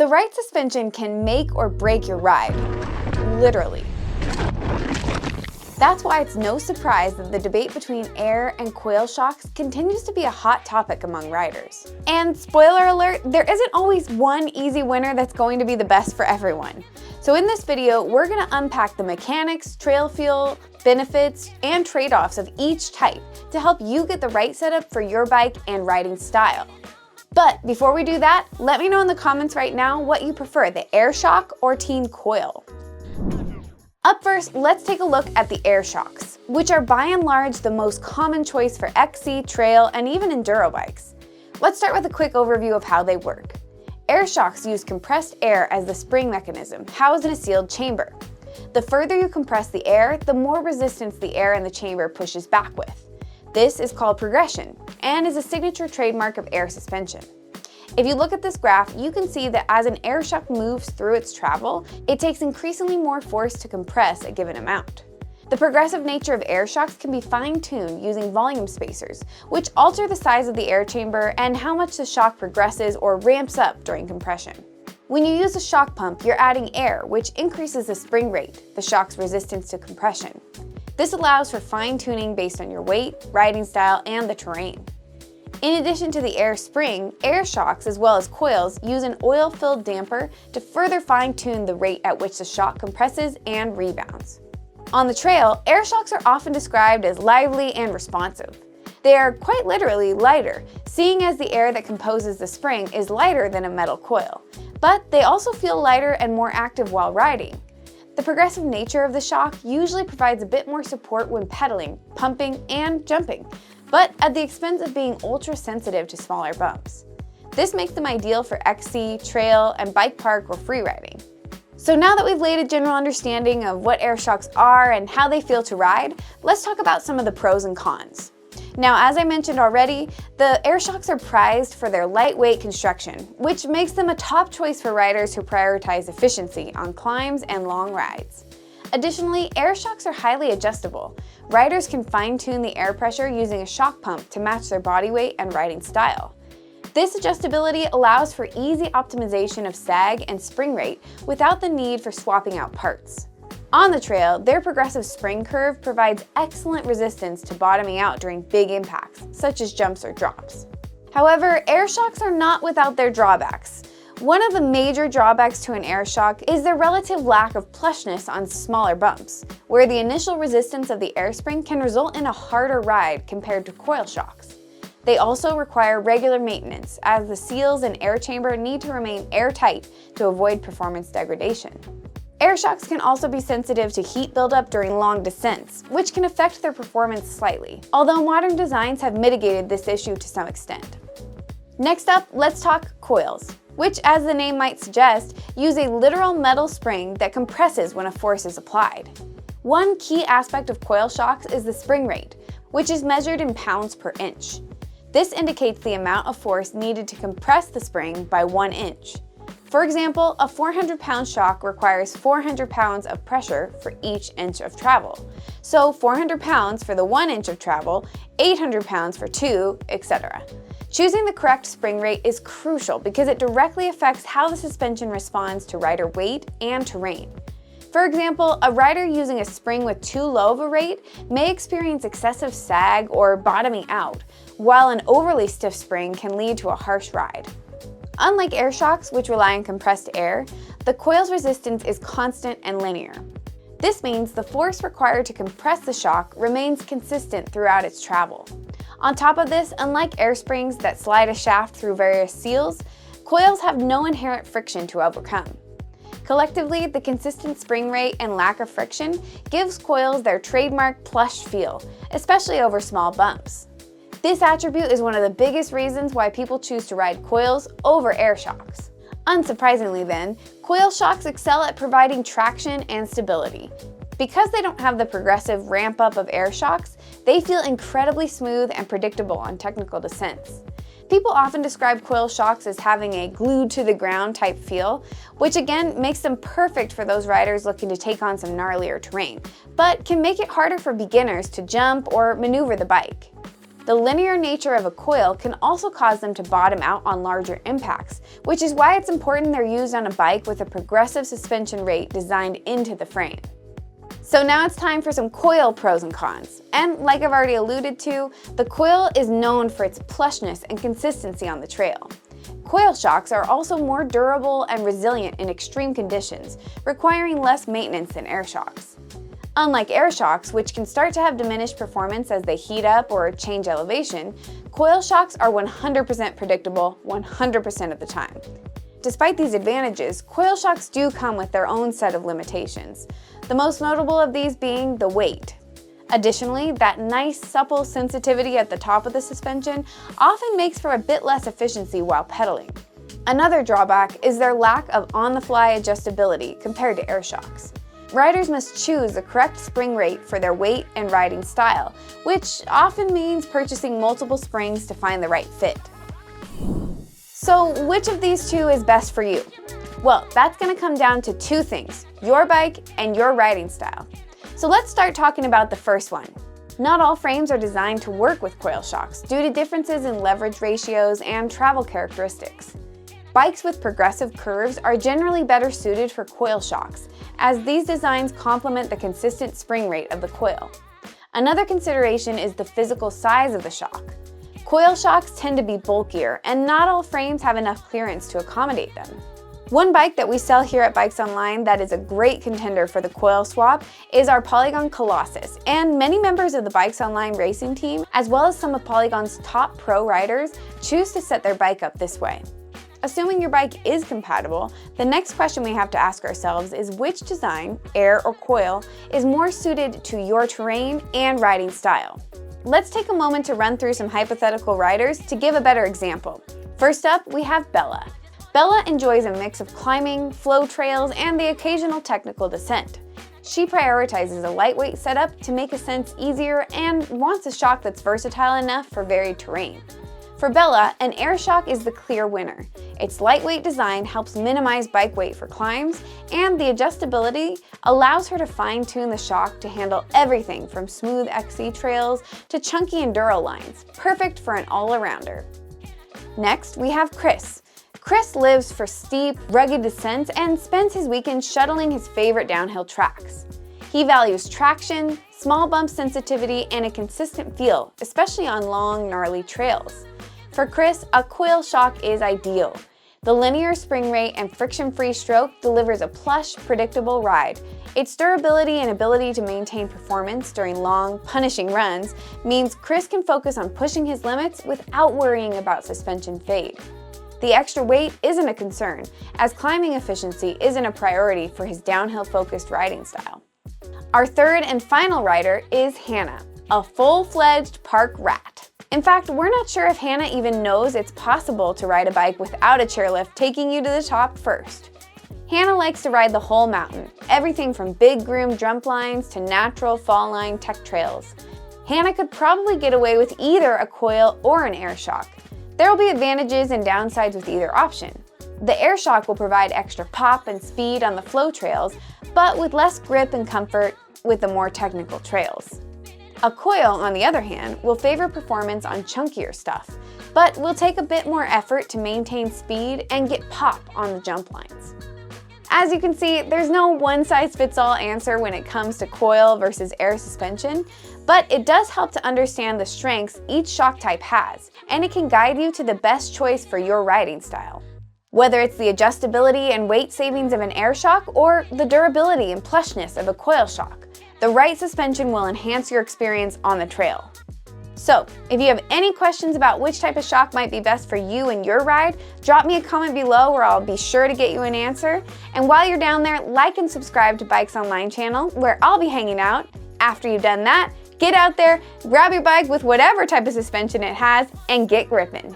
The right suspension can make or break your ride, literally. That's why it's no surprise that the debate between air and coil shocks continues to be a hot topic among riders. And spoiler alert, there isn't always one easy winner that's going to be the best for everyone. So in this video, we're going to unpack the mechanics, trail feel, benefits, and trade-offs of each type to help you get the right setup for your bike and riding style. But before we do that, let me know in the comments right now what you prefer, the air shock or team coil. Up first, let's take a look at the air shocks, which are by and large the most common choice for XC, trail, and even enduro bikes. Let's start with a quick overview of how they work. Air shocks use compressed air as the spring mechanism, housed in a sealed chamber. The further you compress the air, the more resistance the air in the chamber pushes back with. This is called progression, and is a signature trademark of air suspension. If you look at this graph, you can see that as an air shock moves through its travel, it takes increasingly more force to compress a given amount. The progressive nature of air shocks can be fine-tuned using volume spacers, which alter the size of the air chamber and how much the shock progresses or ramps up during compression. When you use a shock pump, you're adding air, which increases the spring rate, the shock's resistance to compression. This allows for fine-tuning based on your weight, riding style, and the terrain. In addition to the air spring, air shocks as well as coils use an oil-filled damper to further fine-tune the rate at which the shock compresses and rebounds. On the trail, air shocks are often described as lively and responsive. They are quite literally lighter, seeing as the air that composes the spring is lighter than a metal coil. But they also feel lighter and more active while riding. The progressive nature of the shock usually provides a bit more support when pedaling, pumping, and jumping, but at the expense of being ultra-sensitive to smaller bumps. This makes them ideal for XC, trail, and bike park or free riding. So now that we've laid a general understanding of what air shocks are and how they feel to ride, let's talk about some of the pros and cons. Now, as I mentioned already, the air shocks are prized for their lightweight construction, which makes them a top choice for riders who prioritize efficiency on climbs and long rides. Additionally, air shocks are highly adjustable. Riders can fine-tune the air pressure using a shock pump to match their body weight and riding style. This adjustability allows for easy optimization of sag and spring rate without the need for swapping out parts. On the trail, their progressive spring curve provides excellent resistance to bottoming out during big impacts, such as jumps or drops. However, air shocks are not without their drawbacks. One of the major drawbacks to an air shock is their relative lack of plushness on smaller bumps, where the initial resistance of the air spring can result in a harder ride compared to coil shocks. They also require regular maintenance, as the seals and air chamber need to remain airtight to avoid performance degradation. Air shocks can also be sensitive to heat buildup during long descents, which can affect their performance slightly, although modern designs have mitigated this issue to some extent. Next up, let's talk coils, which, as the name might suggest, use a literal metal spring that compresses when a force is applied. One key aspect of coil shocks is the spring rate, which is measured in pounds per inch. This indicates the amount of force needed to compress the spring by 1 inch. For example, a 400-pound shock requires 400 pounds of pressure for each inch of travel. So 400 pounds for the 1 inch of travel, 800 pounds for 2, etc. Choosing the correct spring rate is crucial because it directly affects how the suspension responds to rider weight and terrain. For example, a rider using a spring with too low of a rate may experience excessive sag or bottoming out, while an overly stiff spring can lead to a harsh ride. Unlike air shocks, which rely on compressed air, the coil's resistance is constant and linear. This means the force required to compress the shock remains consistent throughout its travel. On top of this, unlike air springs that slide a shaft through various seals, coils have no inherent friction to overcome. Collectively, the consistent spring rate and lack of friction gives coils their trademark plush feel, especially over small bumps. This attribute is one of the biggest reasons why people choose to ride coils over air shocks. Unsurprisingly then, coil shocks excel at providing traction and stability. Because they don't have the progressive ramp-up of air shocks, they feel incredibly smooth and predictable on technical descents. People often describe coil shocks as having a glued-to-the-ground type feel, which again makes them perfect for those riders looking to take on some gnarlier terrain, but can make it harder for beginners to jump or maneuver the bike. The linear nature of a coil can also cause them to bottom out on larger impacts, which is why it's important they're used on a bike with a progressive suspension rate designed into the frame. So now it's time for some Coil pros and cons. And like I've already alluded to, the Coil is known for its plushness and consistency on the trail. Coil shocks are also more durable and resilient in extreme conditions, requiring less maintenance than air shocks. Unlike air shocks, which can start to have diminished performance as they heat up or change elevation, coil shocks are 100% predictable 100% of the time. Despite these advantages, coil shocks do come with their own set of limitations, the most notable of these being the weight. Additionally, that nice supple sensitivity at the top of the suspension often makes for a bit less efficiency while pedaling. Another drawback is their lack of on-the-fly adjustability compared to air shocks. Riders must choose the correct spring rate for their weight and riding style, which often means purchasing multiple springs to find the right fit. So which of these two is best for you? Well, that's going to come down to two things: your bike and your riding style. So let's start talking about the first one. Not all frames are designed to work with coil shocks due to differences in leverage ratios and travel characteristics. Bikes with progressive curves are generally better suited for coil shocks, as these designs complement the consistent spring rate of the coil. Another consideration is the physical size of the shock. Coil shocks tend to be bulkier, and not all frames have enough clearance to accommodate them. One bike that we sell here at BikesOnline that is a great contender for the coil swap is our Polygon Colossus, and many members of the BikesOnline racing team, as well as some of Polygon's top pro riders, choose to set their bike up this way. Assuming your bike is compatible, the next question we have to ask ourselves is which design, air or coil, is more suited to your terrain and riding style. Let's take a moment to run through some hypothetical riders to give a better example. First up, we have Bella. Bella enjoys a mix of climbing, flow trails, and the occasional technical descent. She prioritizes a lightweight setup to make ascents easier and wants a shock that's versatile enough for varied terrain. For Bella, an air shock is the clear winner. Its lightweight design helps minimize bike weight for climbs, and the adjustability allows her to fine-tune the shock to handle everything from smooth XC trails to chunky enduro lines, perfect for an all-arounder. Next, we have Chris. Chris lives for steep, rugged descents and spends his weekends shuttling his favorite downhill tracks. He values traction, small bump sensitivity, and a consistent feel, especially on long, gnarly trails. For Chris, a coil shock is ideal. The linear spring rate and friction-free stroke delivers a plush, predictable ride. Its durability and ability to maintain performance during long, punishing runs means Chris can focus on pushing his limits without worrying about suspension fade. The extra weight isn't a concern, as climbing efficiency isn't a priority for his downhill-focused riding style. Our third and final rider is Hannah, a full-fledged park rat. In fact, we're not sure if Hannah even knows it's possible to ride a bike without a chairlift taking you to the top first. Hannah likes to ride the whole mountain, everything from big groomed jump lines to natural fall line tech trails. Hannah could probably get away with either a coil or an air shock. There will be advantages and downsides with either option. The air shock will provide extra pop and speed on the flow trails, but with less grip and comfort with the more technical trails. A coil, on the other hand, will favor performance on chunkier stuff, but will take a bit more effort to maintain speed and get pop on the jump lines. As you can see, there's no one-size-fits-all answer when it comes to coil versus air suspension, but it does help to understand the strengths each shock type has, and it can guide you to the best choice for your riding style. Whether it's the adjustability and weight savings of an air shock or the durability and plushness of a coil shock, the right suspension will enhance your experience on the trail. So, if you have any questions about which type of shock might be best for you and your ride, drop me a comment below where I'll be sure to get you an answer. And while you're down there, like and subscribe to BikesOnline channel where I'll be hanging out. After you've done that, get out there, grab your bike with whatever type of suspension it has, and get gripping.